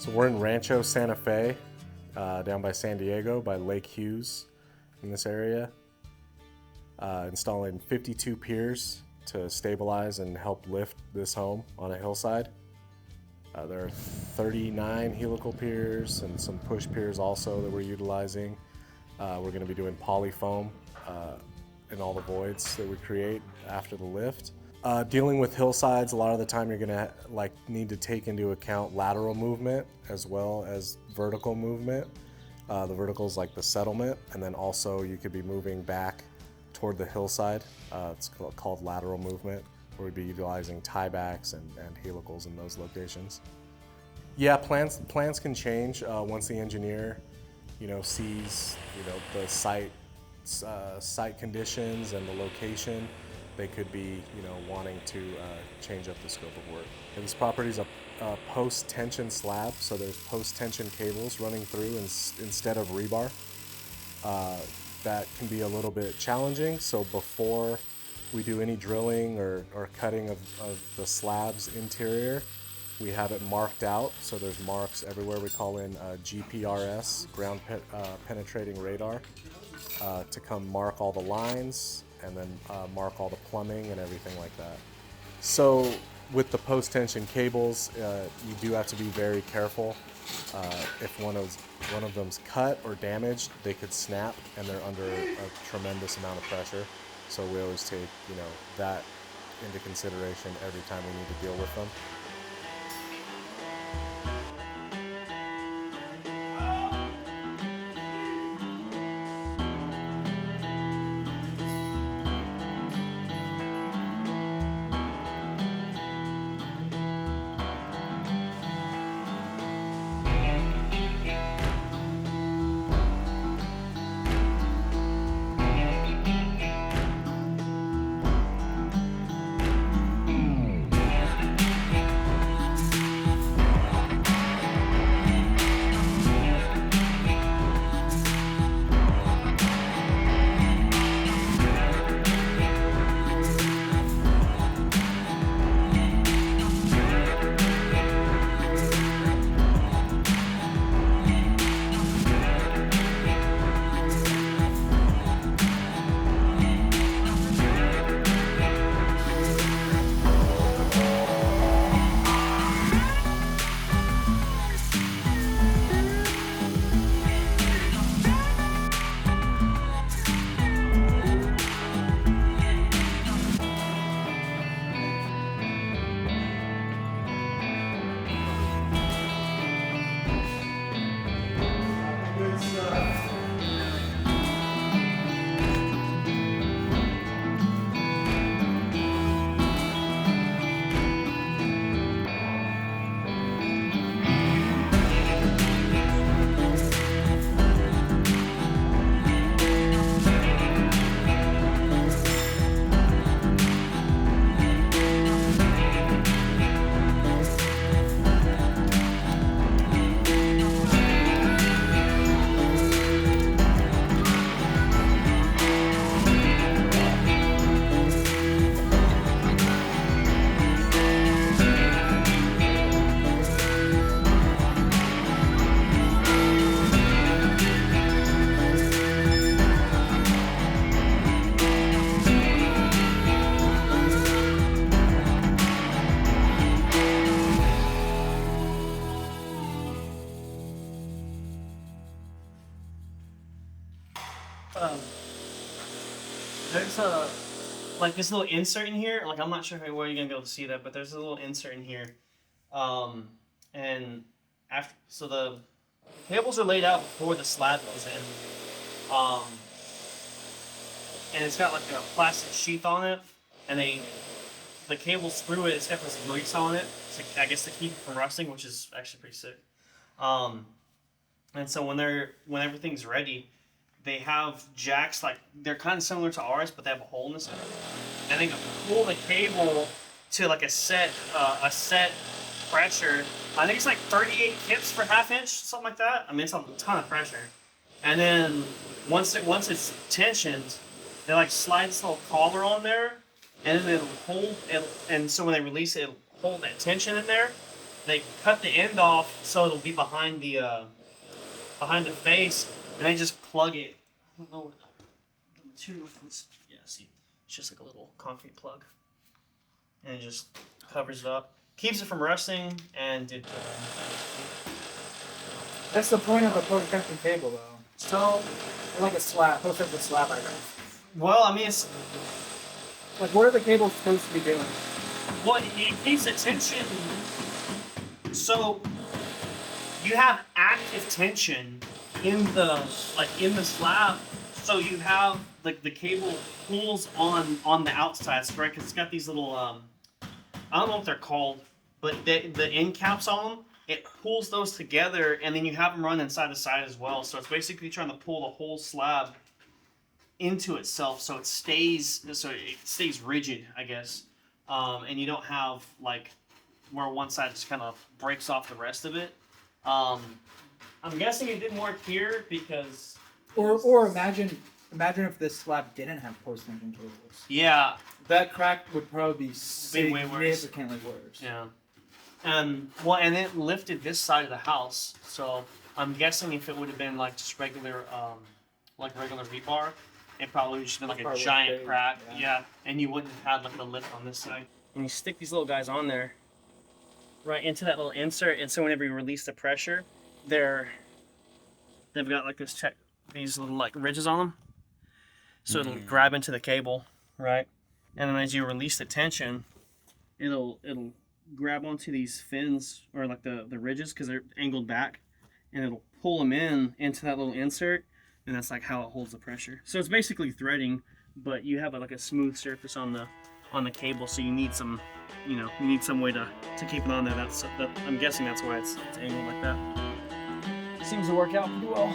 So we're in Rancho Santa Fe, down by San Diego, by Lake Hughes in this area, installing 52 piers to stabilize and help lift this home on a hillside. There are 39 helical piers and some push piers also that we're utilizing. We're going to be doing polyfoam in all the voids that we create after the lift. Dealing with hillsides, a lot of the time you're going to need to take into account lateral movement as well as vertical movement. The vertical is like the settlement, and then also you could be moving back toward the hillside. It's called lateral movement, where we'd be utilizing tiebacks and helicals in those locations. Yeah, plans can change once the engineer, sees, the site conditions and the location. They could be, wanting to change up the scope of work. And this property is a post-tension slab, so there's post-tension cables running through instead of rebar. That can be a little bit challenging, so before we do any drilling or cutting of the slab's interior, we have it marked out, so there's marks everywhere. We call in GPRS, ground penetrating radar, to come mark all the lines and then mark all the plumbing and everything like that. So with the post-tension cables, you do have to be very careful. If one of them's cut or damaged, they could snap, and they're under a tremendous amount of pressure. So we always take that into consideration every time we need to deal with them. There's this little insert in here. I'm not sure where you're gonna be able to see that, but there's a little insert in here. And so the cables are laid out before the slab goes in. And it's got like a plastic sheath on it, and the cables through it. It's got this grease on it, I guess to keep it from rusting, which is actually pretty sick. And so when everything's ready, they have jacks, they're kind of similar to ours, but they have a hole in the center. And they can pull the cable to a set pressure. I think it's 38 kips per half inch, something like that. I mean, it's a ton of pressure. And then once it's tensioned, they slide this little collar on there, and then it'll hold it. And so when they release it, it'll hold that tension in there. they cut the end off so it'll be behind the face, and they just plug it. I don't know what the material is. Yeah, see, it's just like a little concrete plug, and it just covers it up, keeps it from rusting, and it. That's the point of a post-tension cable, though. So, like a slab, post-tension slab, I guess. Well, I mean, it's Like, what are the cables supposed to be doing? well, it keeps the tension. So you have active tension in the slab. So you have like the cable pulls on the outsides, right? Because it's got these little I don't know what they're called, but the end caps on them. It pulls those together, and then you have them run inside the side as well. So it's basically trying to pull the whole slab into itself, so it stays rigid, I guess. And you don't have like where one side just kind of breaks off the rest of it. I'm guessing it didn't work here because. Or imagine if this slab didn't have post-tension cables. Yeah. That crack would probably be way worse. significantly worse. Yeah. And it lifted this side of the house, so I'm guessing if it would have been like just regular rebar, it probably would have been like a giant big, crack. Yeah. And you wouldn't have had like the lift on this side. And you stick these little guys on there, right into that little insert, and so whenever you release the pressure, they've got like these little like ridges on them, so it'll grab into the cable, right? And then as you release the tension, it'll grab onto these fins or like the ridges because they're angled back, and it'll pull them into that little insert, and that's like how it holds the pressure. So it's basically threading, but you have like a smooth surface on the cable, so you need some way to keep it on there. I'm guessing that's why it's angled like that. Seems to work out pretty well.